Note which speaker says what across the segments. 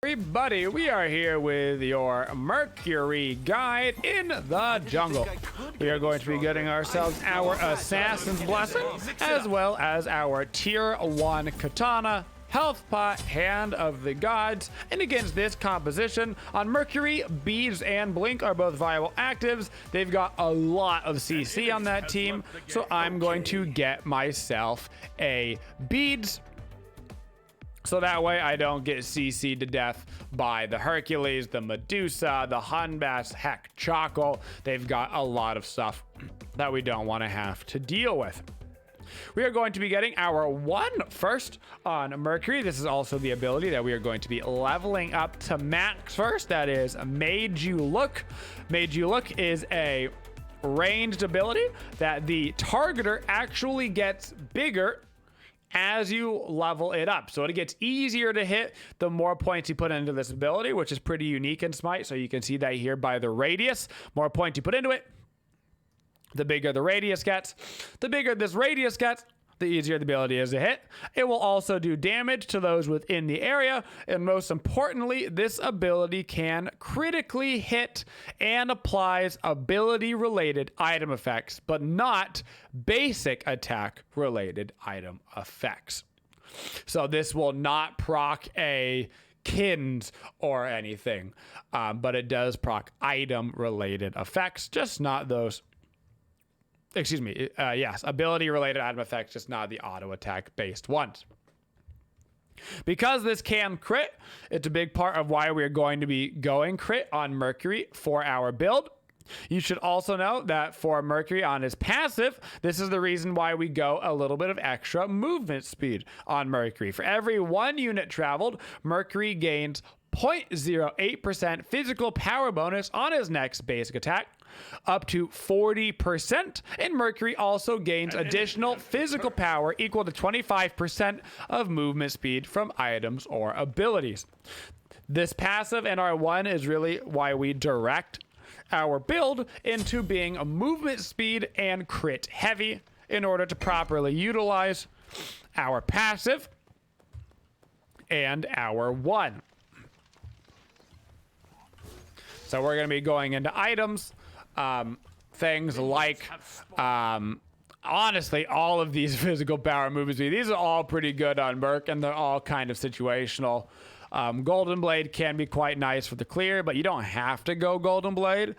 Speaker 1: Everybody, we are here with your Mercury guide in the jungle. We are going to be getting ourselves our Assassin's Blessing, as well as our Tier 1 Katana, Health Pot, Hand of the Gods, and against this composition, on Mercury, Beads and Blink are both viable actives. They've got a lot of CC on that team, so I'm going to get myself a Beads, so that way I don't get CC'd to death by the Hercules, the Medusa, the Hunbass, heck, Choco. They've got a lot of stuff that we don't want to have to deal with. We are going to be getting our 1 first on Mercury. This is also the ability that we are going to be leveling up to max first. That is Made You Look. Made You Look is a ranged ability that the targeter actually gets bigger as you level it up. So it gets easier to hit the more points you put into this ability, which is pretty unique in Smite. So you can see that here by the radius. More points you put into it, the bigger the radius gets. The bigger this radius gets, the easier the ability is to hit. It will also do damage to those within the area. And most importantly, this ability can critically hit and applies ability-related item effects, but not basic attack-related item effects. So this will not proc a Kins or anything, but it does proc item-related effects, just not those. Excuse me, yes, ability-related item effects, just not the auto attack-based ones. Because this can crit, it's a big part of why we're going to be going crit on Mercury for our build. You should also know that for Mercury on his passive, this is the reason why we go a little bit of extra movement speed on Mercury. For every 1 unit traveled, Mercury gains 0.08% physical power bonus on his next basic attack, up to 40%, and Mercury also gains additional physical power equal to 25% of movement speed from items or abilities. This passive in R1 is really why we direct our build into being a movement speed and crit heavy in order to properly utilize our passive and our 1. So we're going to be going into items, things like, honestly, all of these physical power movement speed. These are all pretty good on Merc, and they're all kind of situational. Golden Blade can be quite nice for the clear, but you don't have to go Golden Blade,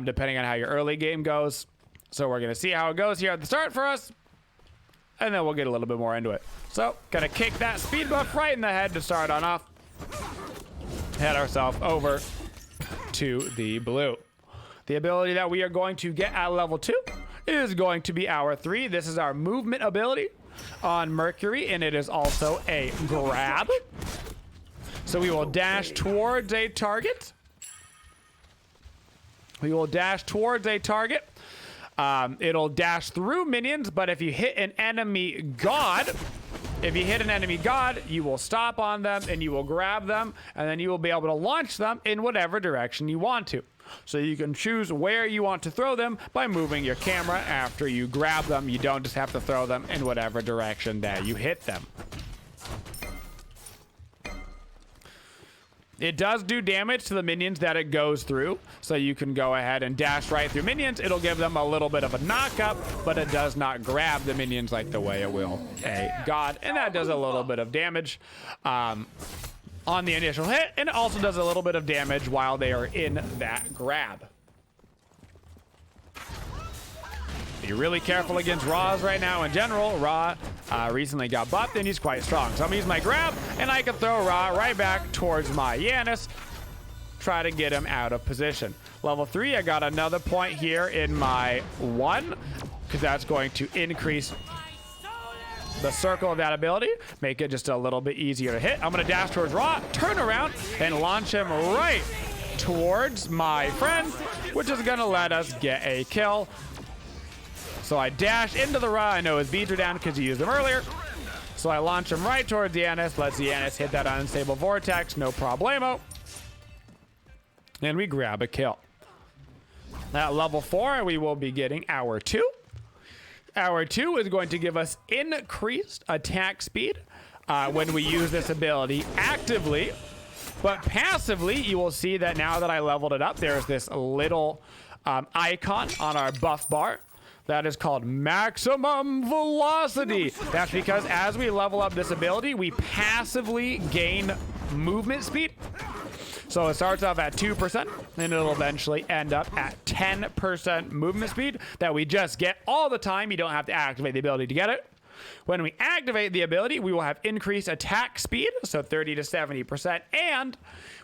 Speaker 1: depending on how your early game goes. So we're going to see how it goes here at the start for us, and then we'll get a little bit more into it. So, going to kick that speed buff right in the head to start on off. Head ourselves over to the blue. The ability that we are going to get at level 2 is going to be our 3. This is our movement ability on Mercury, and it is also a grab. So we will dash towards a target. We will dash towards a target. It'll dash through minions, but if you hit an enemy god, you will stop on them and you will grab them, and then you will be able to launch them in whatever direction you want to. So you can choose where you want to throw them by moving your camera after you grab them. You don't just have to throw them in whatever direction that you hit them. It does do damage to the minions that it goes through, so you can go ahead and dash right through minions. It'll give them a little bit of a knock-up, but it does not grab the minions like the way it will a god, and that does a little bit of damage on the initial hit, and it also does a little bit of damage while they are in that grab. Be really careful against Raws right now in general. Ra recently got buffed and he's quite strong. So I'm gonna use my grab and I can throw Ra right back towards my Yanis. Try to get him out of position. Level 3, I got another point here in my 1 because that's going to increase the circle of that ability, make it just a little bit easier to hit. I'm gonna dash towards Ra, turn around and launch him right towards my friend, which is gonna let us get a kill. So I dash into the Ra. I know his beads are down because he used them earlier. So I launch him right towards Yanis. Lets Yanis hit that unstable vortex. No problemo. And we grab a kill. At level 4, we will be getting our 2. Our 2 is going to give us increased attack speed. when we use this ability actively. But passively, you will see that now that I leveled it up, there's this little icon on our buff bar that is called maximum velocity. That's because as we level up this ability, we passively gain movement speed. So it starts off at 2%, and it'll eventually end up at 10% movement speed that we just get all the time. You don't have to activate the ability to get it. When we activate the ability, we will have increased attack speed, so 30 to 70%, and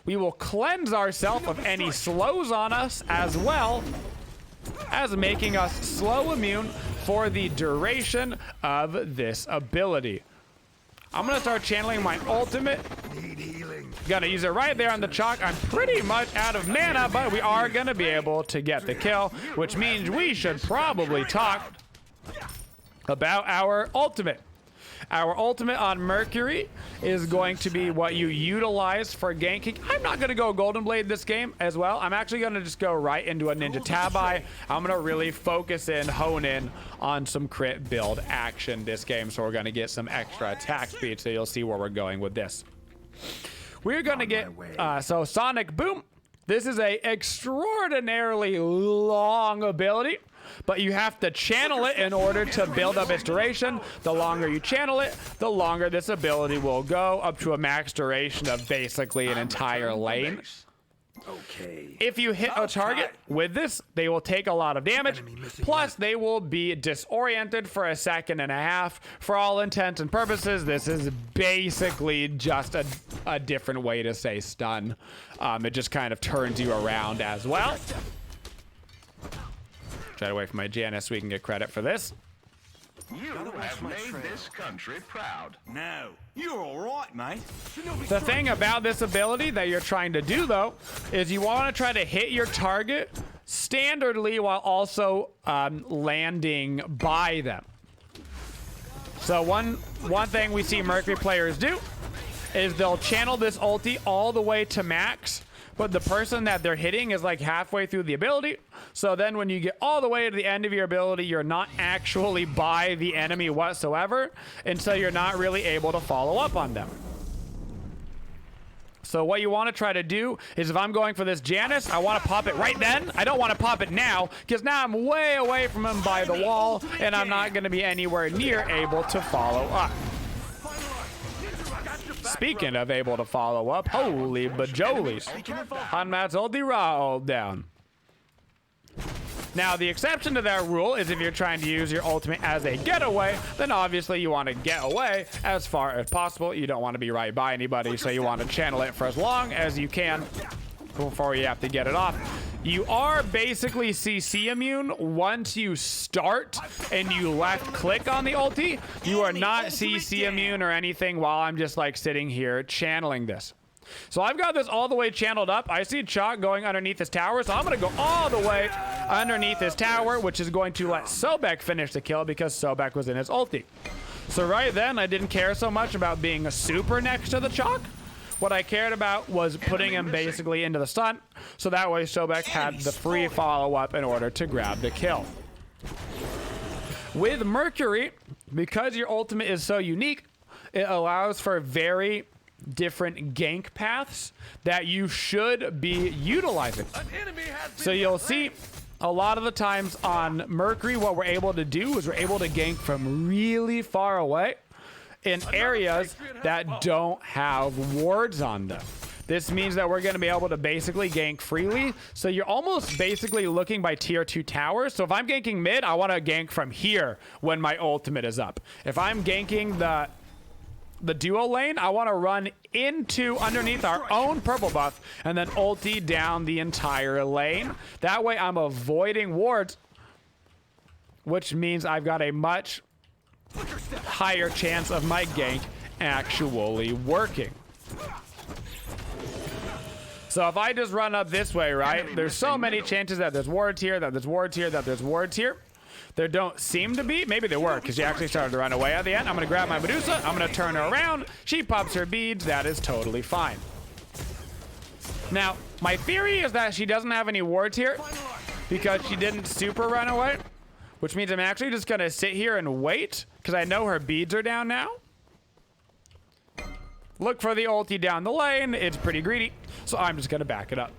Speaker 1: we will cleanse ourselves of any slows on us, as well as making us slow immune for the duration of this ability. I'm gonna start channeling my ultimate. Gonna use it right there on the chalk. I'm pretty much out of mana, but we are gonna be able to get the kill, which means we should probably talk about our ultimate. Our ultimate on Mercury is going to be what you utilize for ganking. I'm not going to go Golden Blade this game as well. I'm actually going to just go right into a Ninja Tabi. I'm going to really focus in, hone in on some crit build action this game. So we're going to get some extra attack speed. So you'll see where we're going with this. We're going to get, so Sonic Boom. This is a extraordinarily long ability, but you have to channel it in order to build up its duration. The longer you channel it, the longer this ability will go, up to a max duration of basically an entire lane.
Speaker 2: Okay.
Speaker 1: If you hit a target with this, they will take a lot of damage, plus they will be disoriented for a second and a half. For all intents and purposes, this is basically just a different way to say stun. It just kind of turns you around as well. Try to wait for my Janice so we can get credit for this.
Speaker 3: You have made this country proud.
Speaker 2: No, you're all right, mate.
Speaker 1: The thing about this ability that you're trying to do, though, is you want to try to hit your target standardly while also landing by them. So one thing we see Mercury players do is they'll channel this ulti all the way to max, but the person that they're hitting is like halfway through the ability. So then when you get all the way to the end of your ability, you're not actually by the enemy whatsoever, and so you're not really able to follow up on them. So what you want to try to do is, if I'm going for this Janice, I want to pop it right then. I don't want to pop it now, because now I'm way away from him by the wall, and I'm not going to be anywhere near able to follow up. Speaking of able to follow up, holy bajolies. Hanmat's ulti raw all down. Now, the exception to that rule is if you're trying to use your ultimate as a getaway, then obviously you want to get away as far as possible. You don't want to be right by anybody, so you want to channel it for as long as you can before you have to get it off. You are basically CC immune once you start and you left click on the ulti. You are not CC immune or anything while I'm just like sitting here channeling this. So I've got this all the way channeled up. I see Chalk going underneath his tower, so I'm going to go all the way underneath his tower, which is going to let Sobek finish the kill because Sobek was in his ulti. So right then, I didn't care so much about being a super next to the Chalk. What I cared about was putting him basically into the stun, so that way Sobek had the free follow-up in order to grab the kill. With Mercury, because your ultimate is so unique, it allows for very different gank paths that you should be utilizing. So you'll see a lot of the times on Mercury, what we're able to do is we're able to gank from really far away in areas that don't have wards on them. This means that we're going to be able to basically gank freely. So you're almost basically looking by tier 2 towers. So if I'm ganking mid, I want to gank from here when my ultimate is up. If I'm ganking the duo lane, I want to run into underneath our own purple buff and then ulti down the entire lane. That way I'm avoiding wards, which means I've got a much higher chance of my gank actually working. So if I just run up this way, right, there's so many chances that there's wards here, that there's wards here, that there's wards here. There don't seem to be. Maybe they were, because she actually started to run away at the end. I'm going to grab my Medusa. I'm going to turn her around. She pops her beads. That is totally fine. Now, my theory is that she doesn't have any wards here because she didn't super run away, which means I'm actually just going to sit here and wait because I know her beads are down now. look for the ulti down the lane. It's pretty greedy, so I'm just gonna back it up.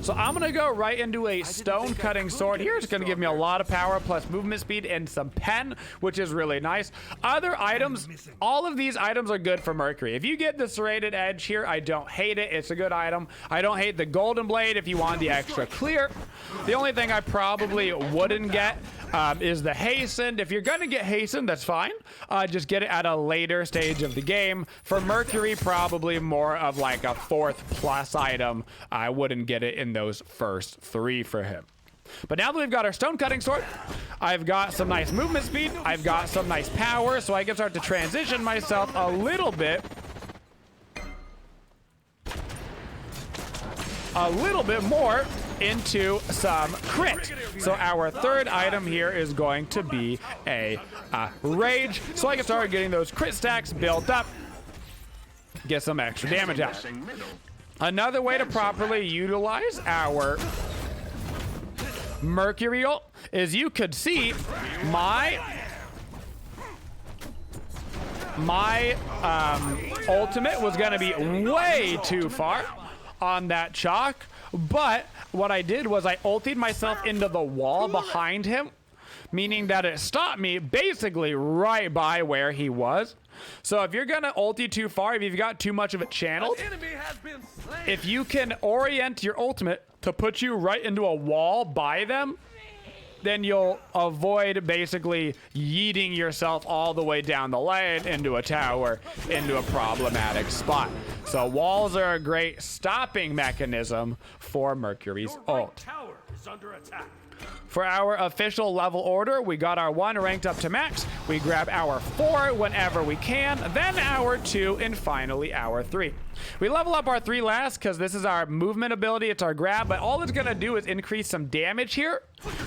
Speaker 1: So I'm gonna go right into a stone cutting sword here. It's gonna give me a lot of power plus movement speed and some pen, which is really nice. Other items, all of these items are good for Mercury. If you get the serrated edge here, I don't hate it. It's a good item. I don't hate the golden blade if you want the extra clear. The only thing I probably wouldn't get is the hastened. If you're gonna get hastened, that's fine. Just get it at a later stage of the game. For Mercury, probably more of like a 4th plus item. I wouldn't get it in those first 3 for him. But now that we've got our stone cutting sword, I've got some nice movement speed, I've got some nice power, so I can start to transition myself a little bit more into some crit. So our 3rd item here is going to be a rage, so I can start getting those crit stacks built up, get some extra damage out. Another way to properly utilize our Mercury ult is you could see my ultimate was going to be way too far on that chalk, but what I did was I ultied myself into the wall behind him, meaning that it stopped me basically right by where he was. So if you're gonna ulti too far, if you've got too much of it channeled, if you can orient your ultimate to put you right into a wall by them, then you'll avoid basically yeeting yourself all the way down the lane into a tower, into a problematic spot. So walls are a great stopping mechanism for Mercury's ult.
Speaker 4: Tower is under attack.
Speaker 1: For our official level order, we got our 1 ranked up to max. We grab our 4 whenever we can, then our 2, and finally our 3. We level up our 3 last because this is our movement ability. It's our grab, but all it's going to do is increase some damage here.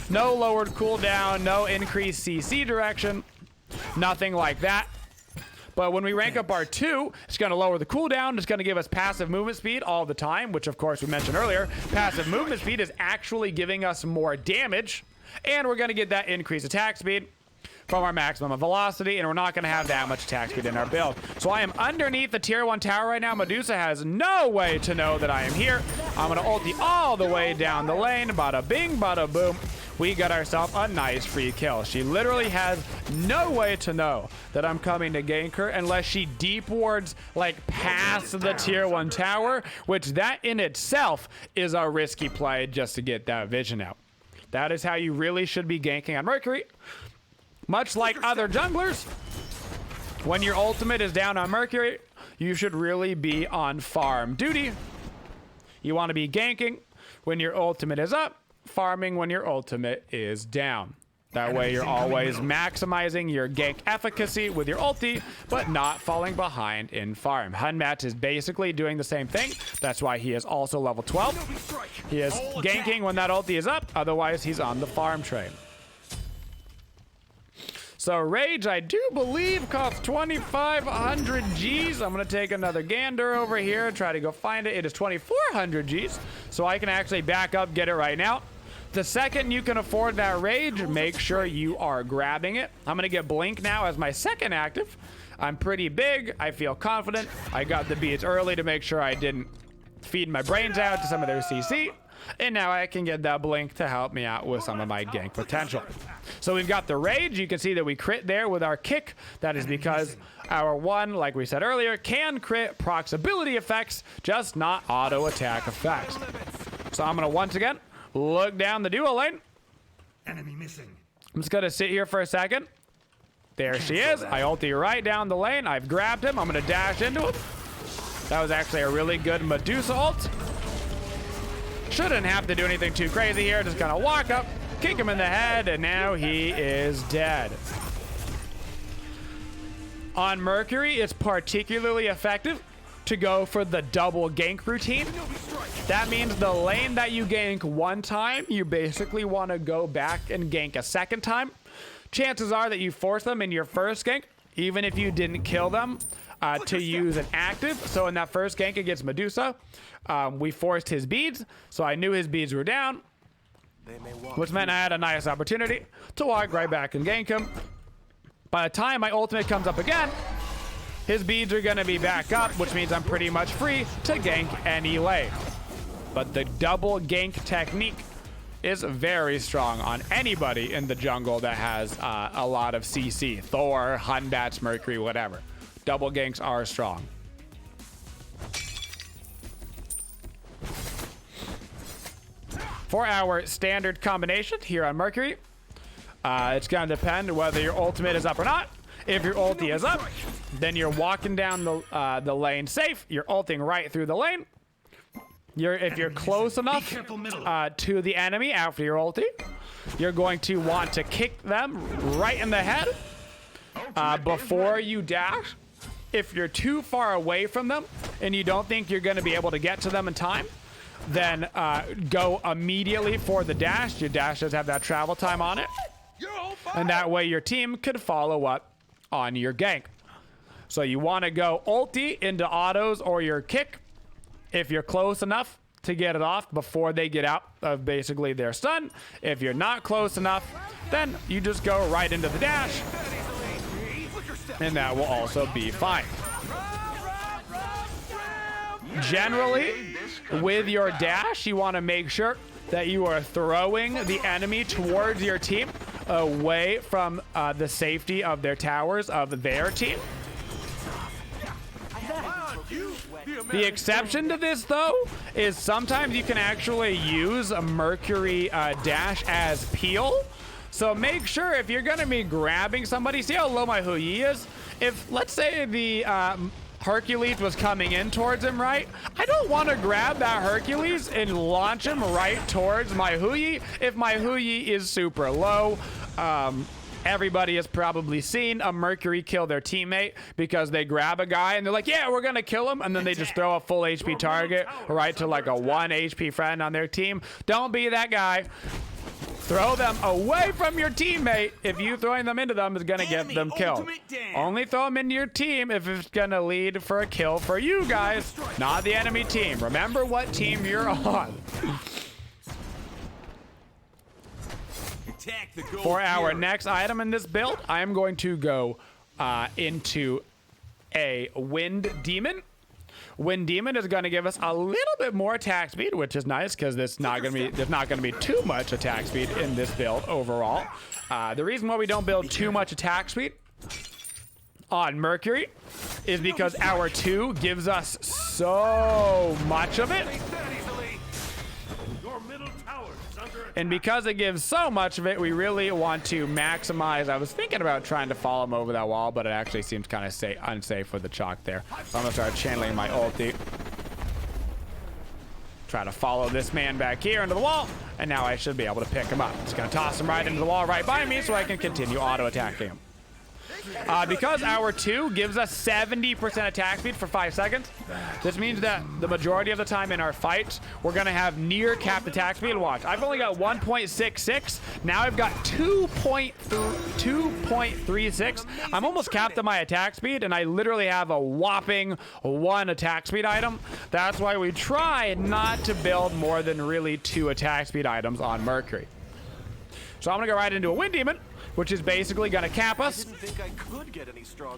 Speaker 1: No lowered cooldown, no increased CC direction, nothing like that. But when we rank up our 2, it's going to lower the cooldown. It's going to give us passive movement speed all the time, which of course we mentioned earlier. Passive movement speed is actually giving us more damage, and we're going to get that increased attack speed from our maximum velocity, and we're not going to have that much attack speed in our build. So I am underneath the tier 1 tower right now. Medusa has no way to know that I am here. I'm going to ulti all the way down the lane. Bada bing, bada boom. We got ourselves a nice free kill. She literally has no way to know that I'm coming to gank her unless she deep wards like past the tier 1 tower, which that in itself is a risky play just to get that vision out. That is how you really should be ganking on Mercury. Much like other junglers, when your ultimate is down on Mercury, you should really be on farm duty. You want to be ganking when your ultimate is up, farming when your ultimate is down. That way you're always maximizing your gank efficacy with your ulti, but not falling behind in farm. Hunmat is basically doing the same thing. That's why he is also level 12. He is ganking when that ulti is up, otherwise he's on the farm train. So Rage, I do believe, costs 2,500 Gs. I'm gonna take another gander over here, try to go find it. It is 2,400 Gs, so I can actually back up, get it right now. The second you can afford that Rage, make sure you are grabbing it. I'm gonna get Blink now as my second active. I'm pretty big, I feel confident. I got the beads early to make sure I didn't feed my brains out to some of their CC. And now I can get that Blink to help me out with some of my gank potential. So we've got the Rage. You can see that we crit there with our kick. That is because our 1, like we said earlier, can crit procs ability effects, just not auto attack effects. So I'm going to once again look down the duo lane.
Speaker 4: Enemy missing.
Speaker 1: I'm just going to sit here for a second. There she is. I ulti right down the lane. I've grabbed him. I'm going to dash into him. That was actually a really good Medusa ult. Shouldn't have to do anything too crazy here. Just gonna walk up, kick him in the head, and now he is dead. On Mercury, it's particularly effective to go for the double gank routine. That means the lane that you gank 1 time, you basically want to go back and gank a 2nd time. Chances are that you force them in your first gank, even if you didn't kill them, to use an active. So in that first gank against Medusa, we forced his beads, so I knew his beads were down, which meant I had a nice opportunity to walk right back and gank him. By the time my ultimate comes up again, his beads are going to be back up, which means I'm pretty much free to gank any lane. But the double gank technique is very strong on anybody in the jungle that has a lot of CC. Thor, Hunbats, Mercury, whatever. Double ganks are strong. For our standard combination here on Mercury, it's going to depend whether your ultimate is up or not. If your ulti is up, then you're walking down the lane safe. You're ulting right through the lane. If you're close enough to the enemy after your ulti, you're going to want to kick them right in the head before you dash. If you're too far away from them and you don't think you're going to be able to get to them in time, then go immediately for the dash. Your dash does have that travel time on it. And that way your team could follow up on your gank. So you want to go ulti into autos or your kick if you're close enough to get it off before they get out of basically their stun. If you're not close enough, then you just go right into the dash, and that will also be fine. Generally, with your dash, you want to make sure that you are throwing the enemy towards your team away from the safety of their towers of their team. The exception to this, though, is sometimes you can actually use a Mercury dash as peel. So make sure if you're going to be grabbing somebody, see how low my Woojer is? If, let's say, the Hercules was coming in towards him, right? I don't want to grab that Hercules and launch him right towards my Woojer if my Woojer is super low. Everybody has probably seen a Mercury kill their teammate because they grab a guy and they're like, yeah, we're going to kill him. And then they just throw a full HP target right to like a 1 HP friend on their team. Don't be that guy. Throw them away from your teammate. If you throwing them into them is going to get them killed. Only throw them into your team if it's going to lead for a kill for you guys, not the enemy team. Remember what team you're on. For our next item in this build, I am going to go into a Wind Demon. Wind Demon is going to give us a little bit more attack speed, which is nice because there's not going to be too much attack speed in this build overall. The reason why we don't build too much attack speed on Mercury is because our 2 gives us so much of it. And because it gives so much of it, we really want to maximize. I was thinking about trying to follow him over that wall, but it actually seems kind of unsafe with the chalk there. So I'm going to start channeling my ulti. Try to follow this man back here into the wall, and now I should be able to pick him up. Just going to toss him right into the wall right by me so I can continue auto-attacking him. Because our 2 gives us 70% attack speed for 5 seconds, this means that the majority of the time in our fights, we're going to have near capped attack speed. Watch, I've only got 1.66. Now I've got 2.36. I'm almost capped at my attack speed, and I literally have a whopping 1 attack speed item. That's why we try not to build more than really 2 attack speed items on Mercury. So I'm going to go right into a Wind Demon, which is basically going to cap us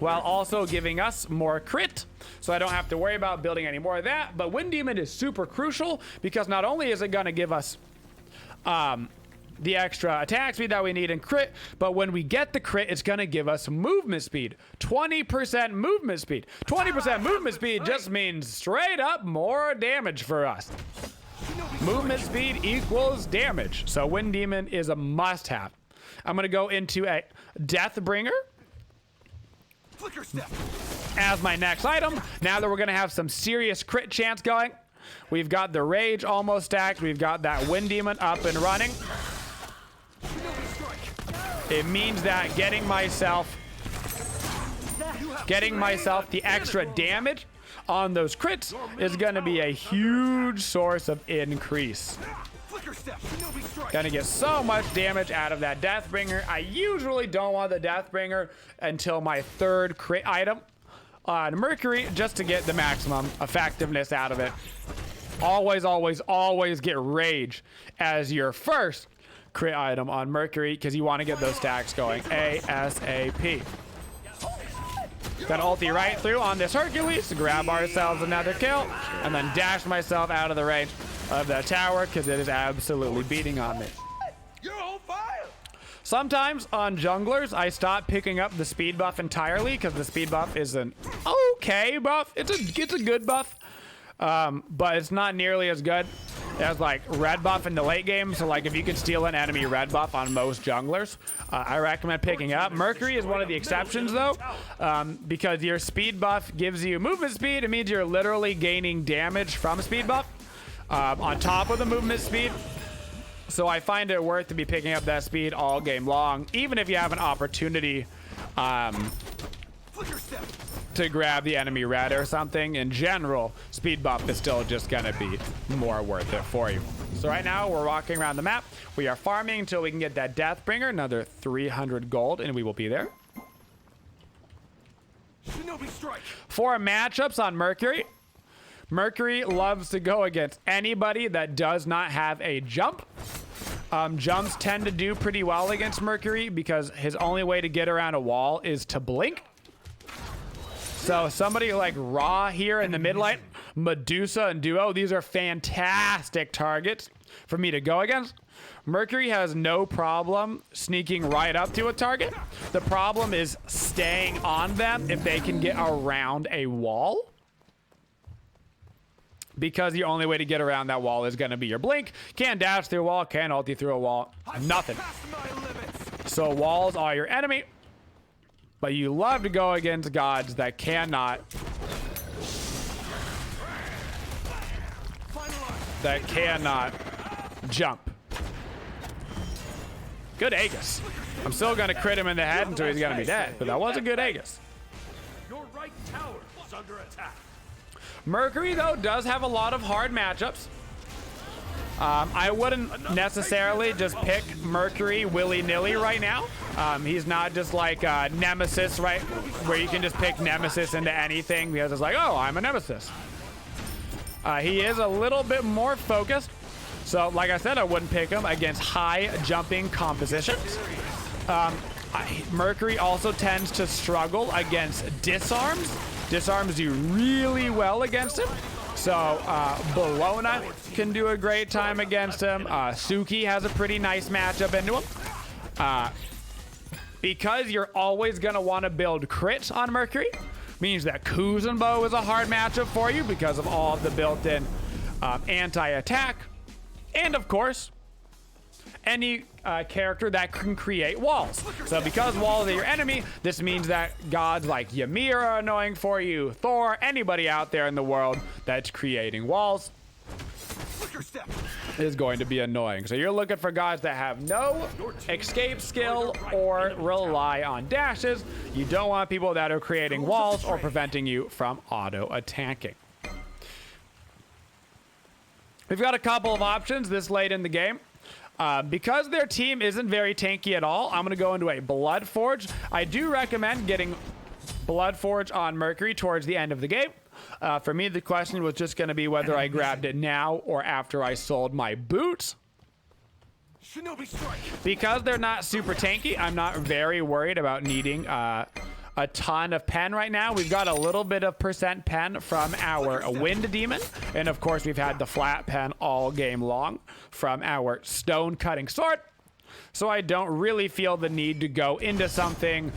Speaker 1: while also giving us more crit, so I don't have to worry about building any more of that. But Wind Demon is super crucial because not only is it going to give us the extra attack speed that we need in crit, but when we get the crit, it's going to give us movement speed. 20% movement speed. 20% movement speed just means straight up more damage for us. Movement speed equals damage, so Wind Demon is a must-have. I'm going to go into a Deathbringer as my next item. Now that we're going to have some serious crit chance going, we've got the Rage almost stacked. We've got that Wind Demon up and running. It means that getting myself the extra damage on those crits is going to be a huge source of increase. Gonna get so much damage out of that Deathbringer. I usually don't want the Deathbringer until my 3rd crit item on Mercury, just to get the maximum effectiveness out of it. Always, always, always get Rage as your first crit item on Mercury because you want to get those stacks going ASAP. Gonna ulti right through on this Hercules to grab ourselves another kill, and then dash myself out of the range of the tower because it is absolutely beating on me.
Speaker 2: You're on fire.
Speaker 1: Sometimes on junglers, I stop picking up the speed buff entirely because the speed buff is an okay buff. It's a good buff, but it's not nearly as good as like red buff in the late game. So like if you can steal an enemy red buff on most junglers, I recommend picking up. Mercury is one of the exceptions though, because your speed buff gives you movement speed. It means you're literally gaining damage from speed buff on top of the movement speed. So I find it worth to be picking up that speed all game long, even if you have an opportunity to grab the enemy red or something. In general, speed buff is still just gonna be more worth it for you. So right now we're walking around the map. We are farming until we can get that Deathbringer, another 300 gold, and we will be there. For matchups on Mercury, Mercury loves to go against anybody that does not have a jump. Jumps tend to do pretty well against Mercury because his only way to get around a wall is to blink. So somebody like Ra here in the mid lane, Medusa and Duo, these are fantastic targets for me to go against. Mercury has no problem sneaking right up to a target. The problem is staying on them if they can get around a wall. Because the only way to get around that wall is going to be your blink. Can't dash through a wall, can't ulti through a wall, nothing. So walls are your enemy. But you love to go against gods that cannot jump. Good Aegis. I'm still going to crit him in the head until he's going to be dead, but that was a good Aegis.
Speaker 4: Your right tower is under attack.
Speaker 1: Mercury, though, does have a lot of hard matchups. I wouldn't necessarily just pick Mercury willy-nilly right now. He's not just like Nemesis, right? Where you can just pick Nemesis into anything because it's like, oh, I'm a Nemesis. He is a little bit more focused. So, like I said, I wouldn't pick him against high jumping compositions. Mercury also tends to struggle against disarms. Disarms do really well against him. So Bologna can do a great time against him. Suki has a pretty nice matchup into him. Because you're always going to want to build crits on Mercury, means that Kuzenbo is a hard matchup for you because of all of the built-in anti-attack. And of course, any character that can create walls. So because walls are your enemy, this means that gods like Ymir are annoying for you, Thor, anybody out there in the world that's creating walls is going to be annoying. So you're looking for gods that have no escape skill or rely on dashes. You don't want people that are creating walls or preventing you from auto-attacking. We've got a couple of options this late in the game. Because their team isn't very tanky at all, I'm going to go into a Bloodforge. I do recommend getting Bloodforge on Mercury towards the end of the game. For me, the question was just going to be whether I grabbed it now or after I sold my boots. Because they're not super tanky, I'm not very worried about needing a ton of pen right now. We've got a little bit of percent pen from our Wind Demon. And of course, we've had the flat pen all game long from our Stone Cutting Sword. So I don't really feel the need to go into something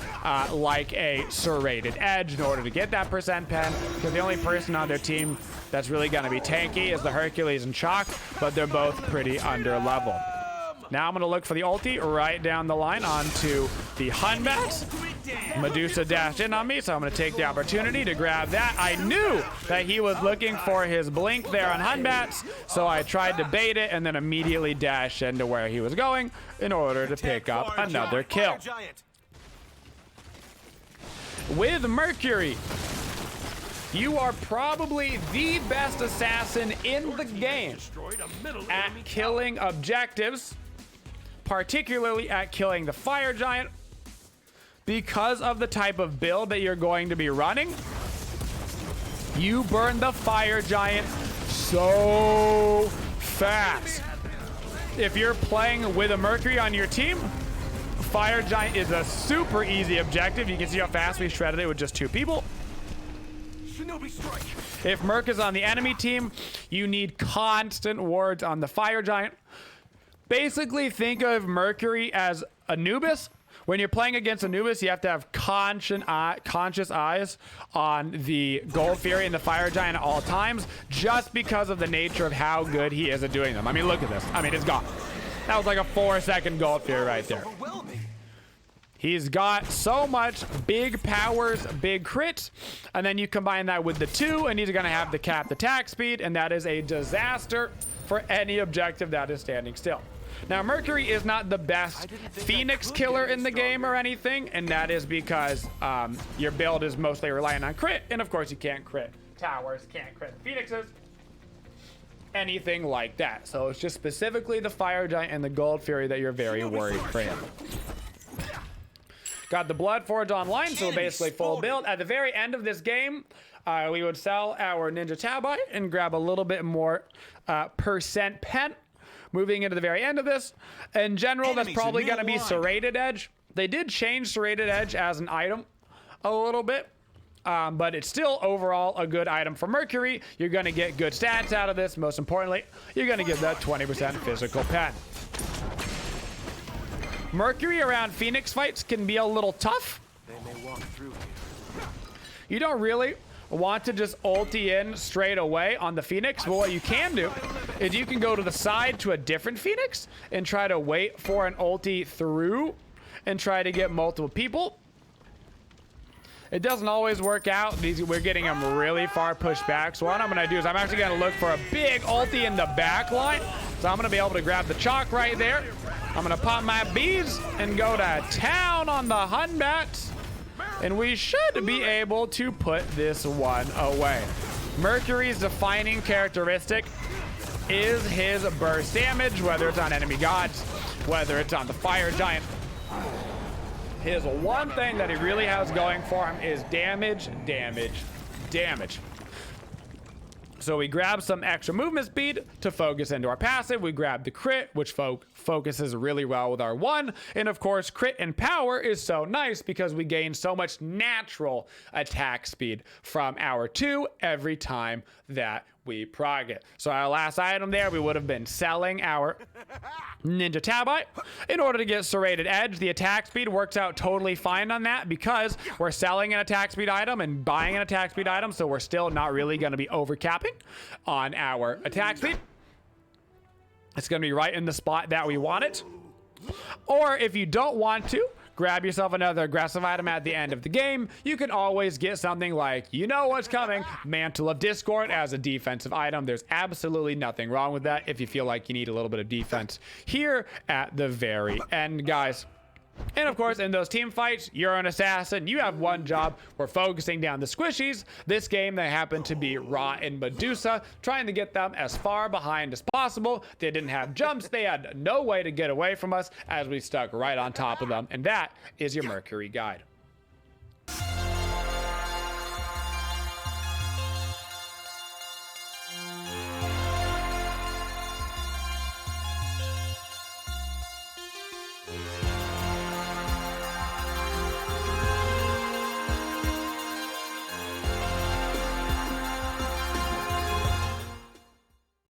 Speaker 1: like a Serrated Edge in order to get that percent pen, because the only person on their team that's really going to be tanky is the Hercules and Chalk, but they're both pretty under level. Now I'm going to look for the ulti right down the line onto the Hunbats. Medusa dashed in on me, so I'm going to take the opportunity to grab that. I knew that he was looking for his blink there on Hunbats, so I tried to bait it and then immediately dash into where he was going in order to pick up another kill. With Mercury, you are probably the best assassin in the game at killing objectives, particularly at killing the Fire Giant. Because of the type of build that you're going to be running, you burn the Fire Giant so fast. If you're playing with a Mercury on your team, Fire Giant is a super easy objective. You can see how fast we shredded it with just 2 people.
Speaker 4: Shinobi strike.
Speaker 1: If Merc is on the enemy team, you need constant wards on the Fire Giant. Basically, think of Mercury as Anubis. When you're playing against Anubis, you have to have conscious eyes on the Gold Fury and the Fire Giant at all times, just because of the nature of how good he is at doing them. I mean, look at this. I mean, it's gone. That was like a 4-second Gold Fury right there. He's got so much big powers, big crits, and then you combine that with the 2, and he's going to have the capped attack speed, and that is a disaster for any objective that is standing still. Now, Mercury is not the best Phoenix killer in the game or anything, and that is because your build is mostly reliant on crit, and of course you can't crit towers, can't crit Phoenixes, anything like that. So it's just specifically the Fire Giant and the Gold Fury that you're very worried for him. Got the Blood Forge online, so basically full build. At the very end of this game, we would sell our Ninja Tabai and grab a little bit more percent pen. Moving into the very end of this, in general, that's probably going to be Serrated Edge. They did change Serrated Edge as an item a little bit, but it's still overall a good item for Mercury. You're going to get good stats out of this. Most importantly, you're going to get that 20% physical pen. Mercury around Phoenix fights can be a little tough.
Speaker 4: They may walk through here.
Speaker 1: You don't really want to just ulti in straight away on the Phoenix, but what you can do is you can go to the side to a different Phoenix and try to wait for an ulti through and try to get multiple people. It doesn't always work out. We're getting them really far pushed back. So what I'm going to do is I'm actually going to look for a big ulti in the back line. So I'm going to be able to grab the chalk right there. I'm going to pop my bees and go to town on the Hunbats. And we should be able to put this one away. Mercury's defining characteristic is his burst damage, whether it's on enemy gods, whether it's on the Fire Giant. His one thing that he really has going for him is damage, damage, damage. So we grab some extra movement speed to focus into our passive. We grab the crit, which focuses really well with our 1. And of course, crit and power is so nice because we gain so much natural attack speed from our 2 every time that we prog it. So our last item there, we would have been selling our Ninja Tabai. In order to get Serrated Edge, the attack speed works out totally fine on that because we're selling an attack speed item and buying an attack speed item, so we're still not really going to be overcapping on our attack speed. It's going to be right in the spot that we want it. Or if you don't want to, grab yourself another aggressive item at the end of the game. You can always get something like, you know what's coming, Mantle of Discord as a defensive item. There's absolutely nothing wrong with that if you feel like you need a little bit of defense here at the very end, guys. And of course, in those team fights, you're an assassin. You have one job. We're focusing down the squishies. This game, they happen to be Ra and Medusa, trying to get them as far behind as possible. They didn't have jumps. They had no way to get away from us as we stuck right on top of them. And that is your Mercury guide.